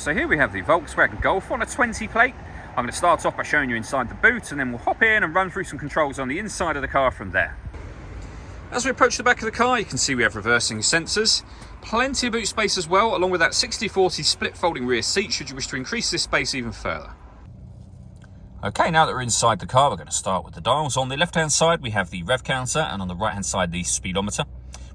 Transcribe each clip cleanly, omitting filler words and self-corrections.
So here we have the Volkswagen Golf on a 20 plate. I'm going to start off by showing you inside the boot, and then we'll hop in and run through some controls on the inside of the car from there. As we approach the back of the car, you can see we have reversing sensors, plenty of boot space as well, along with that 60/40 split folding rear seat should you wish to increase this space even further. Okay, now that we're inside the car, we're going to start with the dials. On the left-hand side, we have the rev counter, and on the right-hand side, the speedometer.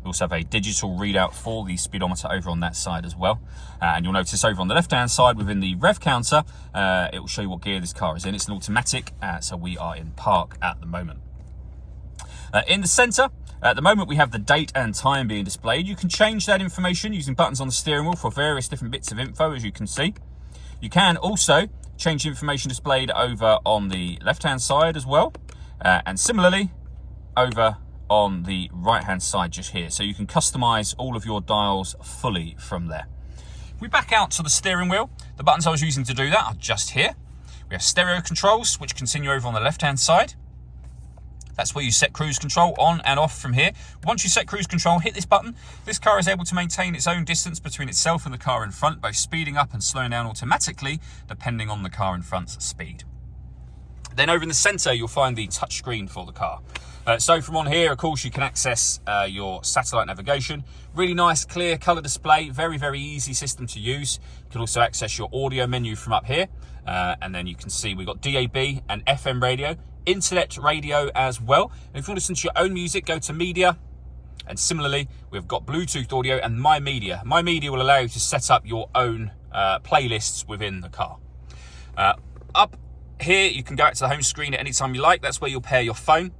We also have a digital readout for the speedometer over on that side as well. And you'll notice over on the left-hand side, within the rev counter, it will show you what gear this car is in. It's an automatic, so we are in park at the moment. In the centre, at the moment, we have the date and time being displayed. You can change that information using buttons on the steering wheel for various different bits of info, as you can see. You can also change the information displayed over on the left-hand side as well. And similarly, over on the right-hand side just here. So you can customize all of your dials fully from there. If we back out to the steering wheel, the buttons I was using to do that are just here. We have stereo controls, which continue over on the left-hand side. That's where you set cruise control on and off from here. Once you set cruise control, hit this button. This car is able to maintain its own distance between itself and the car in front, both speeding up and slowing down automatically, depending on the car in front's speed. Then over in the center, you'll find the touchscreen for the car. So from on here, of course, you can access your satellite navigation. Really nice, clear color display. Very, very easy system to use. You can also access your audio menu from up here. And then you can see we've got DAB and FM radio, internet radio as well. And if you want to listen to your own music, go to media. And similarly, we've got Bluetooth audio and My Media. My Media will allow you to set up your own playlists within the car. Up here, you can go out to the home screen at any time you like. That's where you'll pair your phone.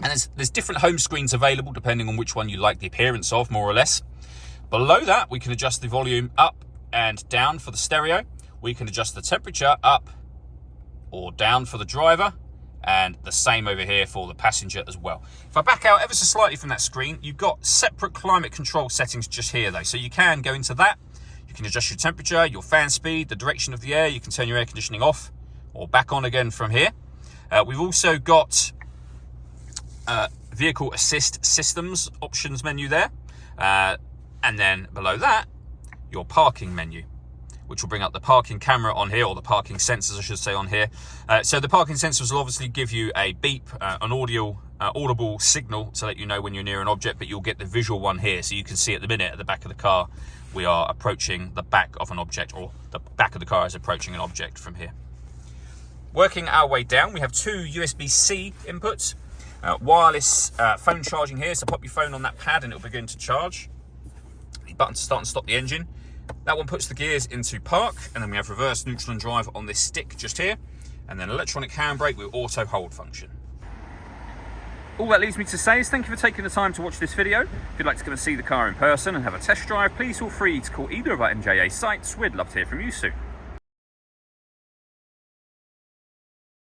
And there's different home screens available depending on which one you like the appearance of, more or less. Below that, we can adjust the volume up and down for the stereo. We can adjust the temperature up or down for the driver, and the same over here for the passenger as well. If I back out ever so slightly from that screen, you've got separate climate control settings just here though. So you can go into that. You can adjust your temperature, your fan speed, the direction of the air. You can turn your air conditioning off or back on again from here. We've also got vehicle assist systems options menu there, and then below that your parking menu, which will bring up the parking camera on here, or the parking sensors I should say on here. So the parking sensors will obviously give you a beep, an audible signal to let you know when you're near an object, but you'll get the visual one here, so you can see at the minute at the back of the car we are approaching the back of an object, or the back of the car is approaching an object from here. Working our way down, we have two USB-C inputs. Wireless phone charging here, so pop your phone on that pad and it'll begin to charge. The button to start and stop the engine. That one puts the gears into park, and then we have reverse, neutral and drive on this stick just here, and then electronic handbrake with auto hold function. All that leaves me to say is thank you for taking the time to watch this video. If you'd like to come and see the car in person and have a test drive, please feel free to call either of our MJA sites. We'd love to hear from you soon.